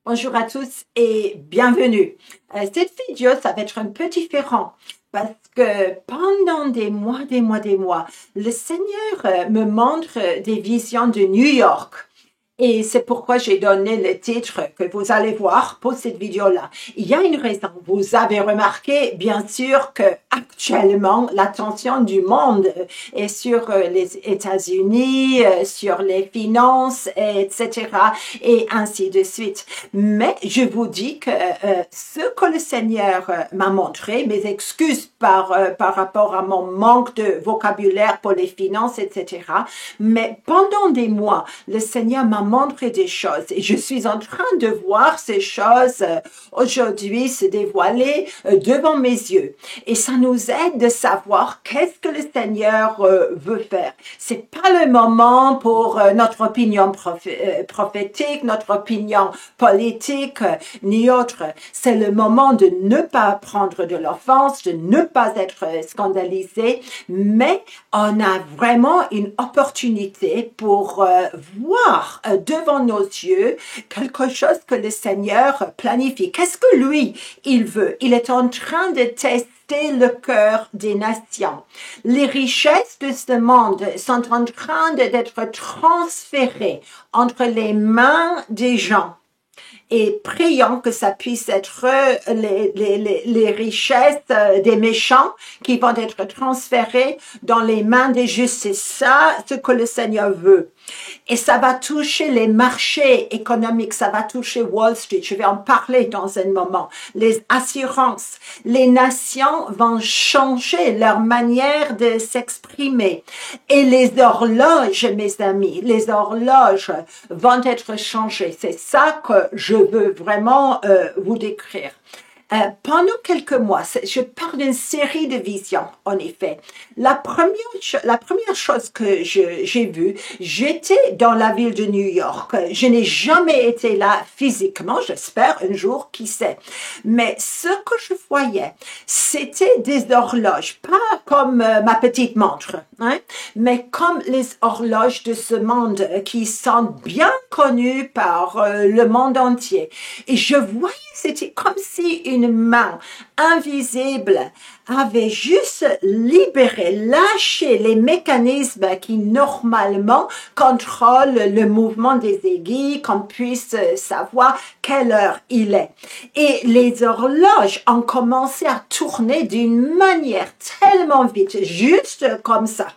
Bonjour à tous et bienvenue. Cette vidéo, ça va être un peu différent parce que pendant des mois, le Seigneur me montre des visions de New York. Et c'est pourquoi j'ai donné le titre que vous allez voir pour cette vidéo-là. Il y a une raison. Vous avez remarqué, bien sûr, que actuellement, l'attention du monde est sur les États-Unis, sur les finances, etc., et ainsi de suite. Mais je vous dis que ce que le Seigneur m'a montré, mes excuses par rapport à mon manque de vocabulaire pour les finances, etc., mais pendant des mois, le Seigneur m'a montré des choses et je suis en train de voir ces choses aujourd'hui se dévoiler devant mes yeux. Et ça nous aide de savoir qu'est-ce que le Seigneur veut faire. C'est pas le moment pour notre opinion prophétique, notre opinion politique, ni autre. C'est le moment de ne pas prendre de l'offense, de ne pas être scandalisé, mais on a vraiment une opportunité pour voir devant nos yeux quelque chose que le Seigneur planifie. Qu'est-ce que lui, il veut? Il est en train de tester le cœur des nations. Les richesses de ce monde sont en train d'être transférées entre les mains des gens. Et prions que ça puisse être les richesses des méchants qui vont être transférées dans les mains des justes. C'est ça ce que le Seigneur veut. Et ça va toucher les marchés économiques, ça va toucher Wall Street. Je vais en parler dans un moment. Les assurances, les nations vont changer leur manière de s'exprimer. Et les horloges, mes amis, les horloges vont être changées. C'est ça que je veux vraiment vous décrire. Pendant quelques mois, je parle d'une série de visions, en effet. La première chose que j'ai vue, j'étais dans la ville de New York. Je n'ai jamais été là physiquement, j'espère un jour, qui sait. Mais ce que je voyais, c'était des horloges, pas comme ma petite montre, hein, mais comme les horloges de ce monde qui sont bien connues par le monde entier. Et je voyais, c'était comme si une main invisible avait juste libéré, lâché les mécanismes qui normalement contrôlent le mouvement des aiguilles, qu'on puisse savoir quelle heure il est. Et les horloges ont commencé à tourner d'une manière tellement vite, juste comme ça.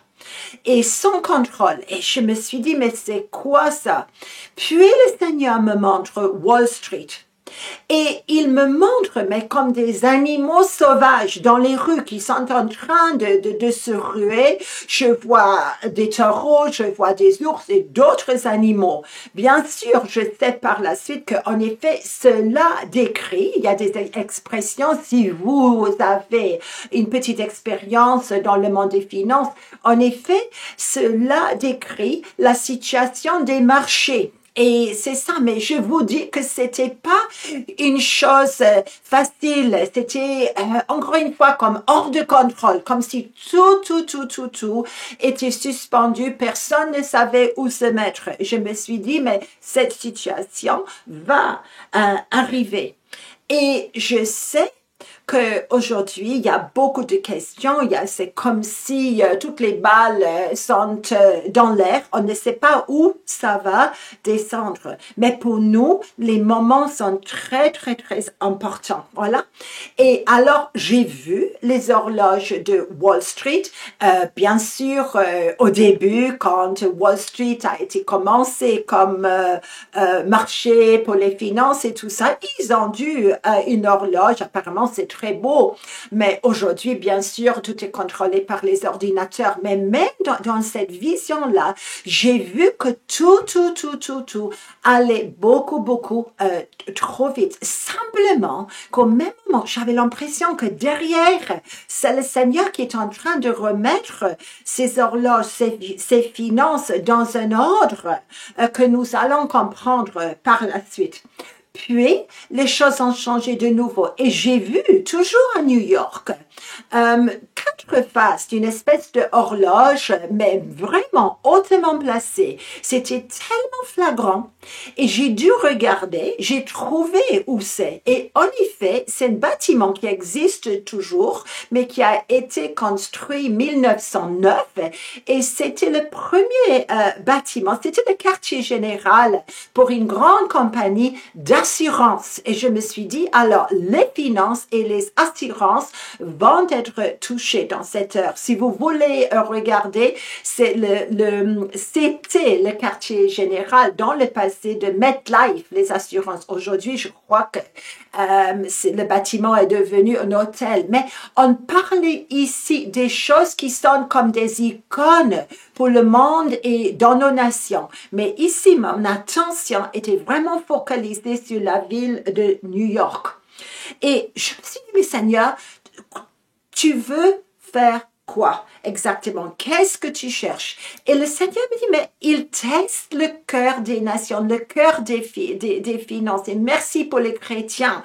Et sans contrôle. Et je me suis dit, mais c'est quoi ça? Puis le Seigneur me montre Wall Street. Et il me montre, mais comme des animaux sauvages dans les rues qui sont en train de se ruer. Je vois des taureaux, je vois des ours et d'autres animaux. Bien sûr, je sais par la suite qu'en effet, cela décrit, il y a des expressions, si vous avez une petite expérience dans le monde des finances, en effet, cela décrit la situation des marchés. Et c'est ça, mais je vous dis que c'était pas une chose facile. C'était encore une fois comme hors de contrôle, comme si tout était suspendu. Personne ne savait où se mettre. Je me suis dit, mais cette situation va arriver. Et je sais qu'aujourd'hui, il y a beaucoup de questions. C'est comme si toutes les balles sont dans l'air. On ne sait pas où ça va descendre. Mais pour nous, les moments sont très importants. Voilà. Et alors, j'ai vu les horloges de Wall Street. Bien sûr, au début, quand Wall Street a été commencé comme marché pour les finances et tout ça, ils ont dû une horloge. Apparemment, c'est très beau. Mais aujourd'hui, bien sûr, tout est contrôlé par les ordinateurs. Mais même dans cette vision-là, j'ai vu que tout allait beaucoup trop vite. Simplement qu'au même moment, j'avais l'impression que derrière, c'est le Seigneur qui est en train de remettre ses horloges, ses finances dans un ordre que nous allons comprendre par la suite. Puis, les choses ont changé de nouveau. Et j'ai vu, toujours à New York, 4 faces d'une espèce de horloge, mais vraiment hautement placée. C'était tellement flagrant. Et j'ai dû regarder, j'ai trouvé où c'est. Et en effet, c'est un bâtiment qui existe toujours, mais qui a été construit en 1909. Et c'était le premier bâtiment, c'était le quartier général pour une grande compagnie d'assurance. Et je me suis dit, alors, les finances et les assurances vont être touchées dans cette heure. Si vous voulez regarder, c'était le quartier général dans le passé de MetLife, les assurances. Aujourd'hui, je crois que le bâtiment est devenu un hôtel. Mais on parlait ici des choses qui sont comme des icônes pour le monde et dans nos nations. Mais ici, mon attention était vraiment focalisée sur la ville de New York. Et je me suis dit, mais Seigneur, tu veux faire quoi exactement? Qu'est-ce que tu cherches? Et le Seigneur me dit, mais il teste le cœur des nations, le cœur des finances. Et merci pour les chrétiens,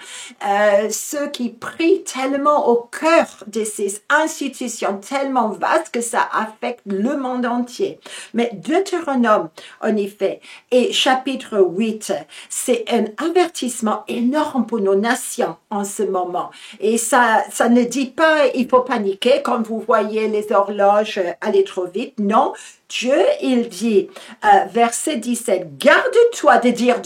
ceux qui prient tellement au cœur de ces institutions tellement vastes que ça affecte le monde entier. Mais Deutéronome, en effet, et chapitre 8, c'est un avertissement énorme pour nos nations en ce moment. Et ça ne dit pas, il faut paniquer quand vous voyez les horloges aller trop vite. Non, Dieu, il dit, verset 17, « Garde-toi de dire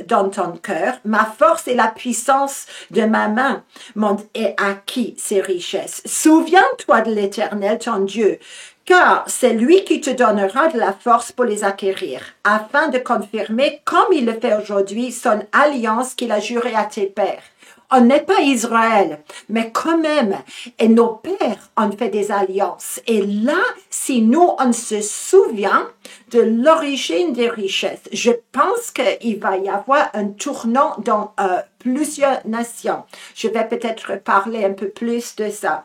dans ton cœur, ma force et la puissance de ma main m'ont acquis ces richesses. Souviens-toi de l'Éternel, ton Dieu, car c'est lui qui te donnera de la force pour les acquérir, afin de confirmer, comme il le fait aujourd'hui, son alliance qu'il a jurée à tes pères. » On n'est pas Israël, mais quand même, et nos pères ont fait des alliances. Et là, si nous, on se souvient de l'origine des richesses, je pense qu'il va y avoir un tournant dans plusieurs nations. Je vais peut-être parler un peu plus de ça.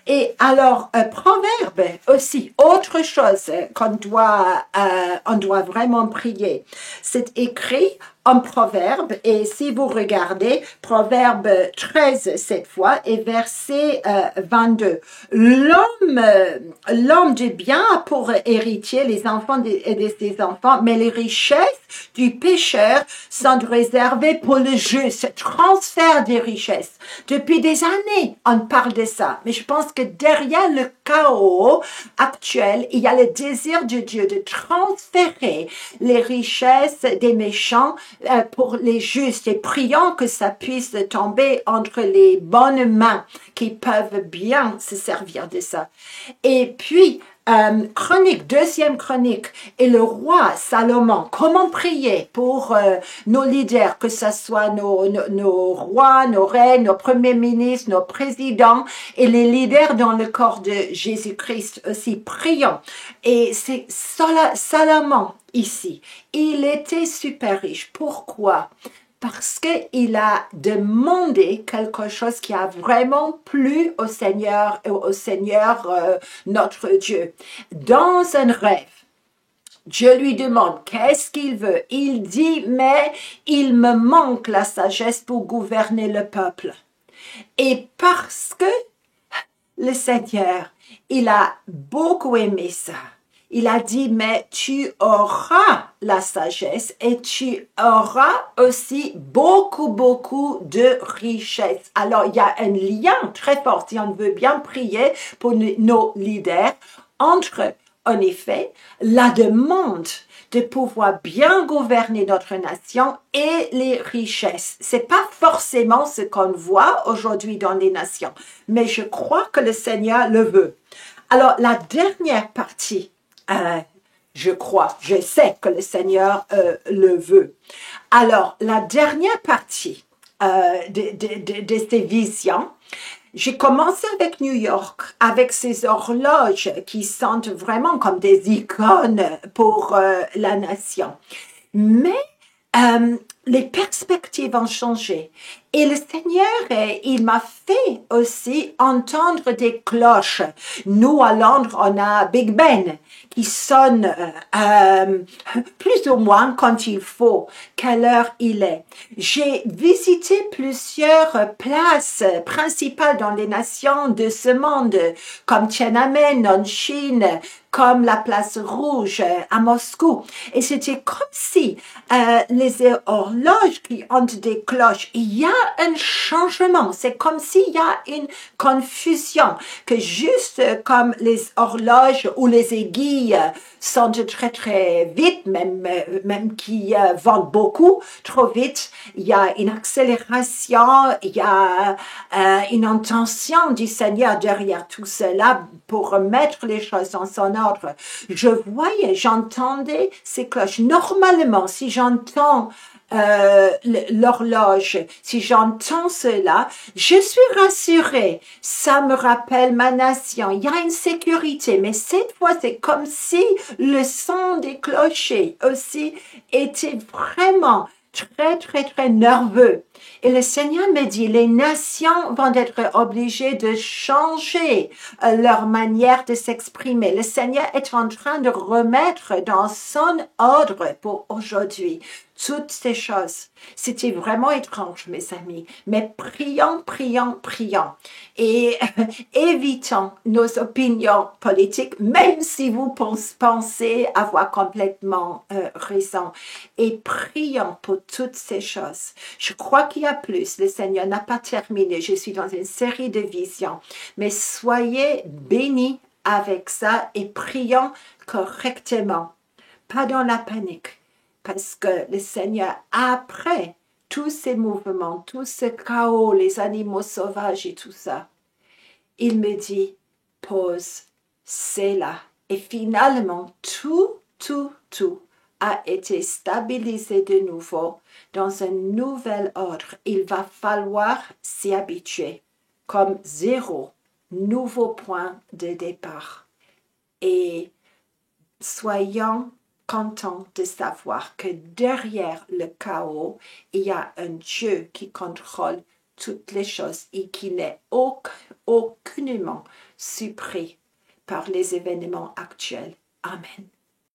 Et alors, Proverbe aussi, autre chose on doit vraiment prier. C'est écrit en Proverbe, et si vous regardez, Proverbe 13 cette fois, et verset 22. L'homme du bien a pour héritier les enfants de ses enfants, mais les richesses du pécheur sont réservées pour le juste. Transfert des richesses. Depuis des années, on parle de ça. Mais je pense que derrière le chaos actuel, il y a le désir de Dieu de transférer les richesses des méchants pour les justes. Et prions que ça puisse tomber entre les bonnes mains qui peuvent bien se servir de ça. Et puis, deuxième chronique, et le roi Salomon, comment prier pour nos leaders, que ce soit nos rois, nos reines, nos premiers ministres, nos présidents et les leaders dans le corps de Jésus-Christ aussi, prions. Et c'est Salomon ici, il était super riche. Pourquoi? Parce qu'il a demandé quelque chose qui a vraiment plu au Seigneur, notre Dieu. Dans un rêve, Dieu lui demande qu'est-ce qu'il veut. Il dit, mais il me manque la sagesse pour gouverner le peuple. Et parce que le Seigneur, il a beaucoup aimé ça. Il a dit, mais tu auras la sagesse et tu auras aussi beaucoup de richesses. Alors, il y a un lien très fort, si on veut bien prier pour nos leaders, entre, en effet, la demande de pouvoir bien gouverner notre nation et les richesses. C'est pas forcément ce qu'on voit aujourd'hui dans les nations, mais je crois que le Seigneur le veut. Alors, la dernière partie, je sais que le Seigneur le veut. Alors, la dernière partie de ces visions, j'ai commencé avec New York, avec ces horloges qui sont vraiment comme des icônes pour la nation. Mais les perspectives ont changé. Et le Seigneur, il m'a fait aussi entendre des cloches. Nous, à Londres, on a Big Ben qui sonne plus ou moins quand il faut, quelle heure il est. J'ai visité plusieurs places principales dans les nations de ce monde, comme Tiananmen en Chine, comme la place rouge à Moscou. Et c'était comme si les horloges qui ont des cloches, il y a un changement. C'est comme s'il y a une confusion, que juste comme les horloges ou les aiguilles sont très très vite, même qui vont beaucoup, trop vite, il y a une accélération, il y a une intention du Seigneur derrière tout cela pour remettre les choses dans son ordre. Je voyais, j'entendais ces cloches. Normalement, si j'entends l'horloge, si j'entends cela, je suis rassurée. Ça me rappelle ma nation. Il y a une sécurité, mais cette fois, c'est comme si le son des clochers aussi était vraiment très, très, très nerveux. Et le Seigneur me dit, les nations vont être obligées de changer leur manière de s'exprimer. Le Seigneur est en train de remettre dans son ordre pour aujourd'hui toutes ces choses. C'était vraiment étrange, mes amis. Mais prions, prions, prions. Et évitons nos opinions politiques, même si vous pensez avoir complètement raison. Et prions pour toutes ces choses. Je crois qu'il y a plus. Le Seigneur n'a pas terminé. Je suis dans une série de visions. Mais soyez bénis avec ça et prions correctement. Pas dans la panique. Parce que le Seigneur, après tous ces mouvements, tout ce chaos, les animaux sauvages et tout ça, il me dit, pause, c'est là. Et finalement, tout a été stabilisé de nouveau dans un nouvel ordre. Il va falloir s'y habituer comme zéro, nouveau point de départ. Et soyons contents de savoir que derrière le chaos, il y a un Dieu qui contrôle toutes les choses et qui n'est aucunement surpris par les événements actuels. Amen.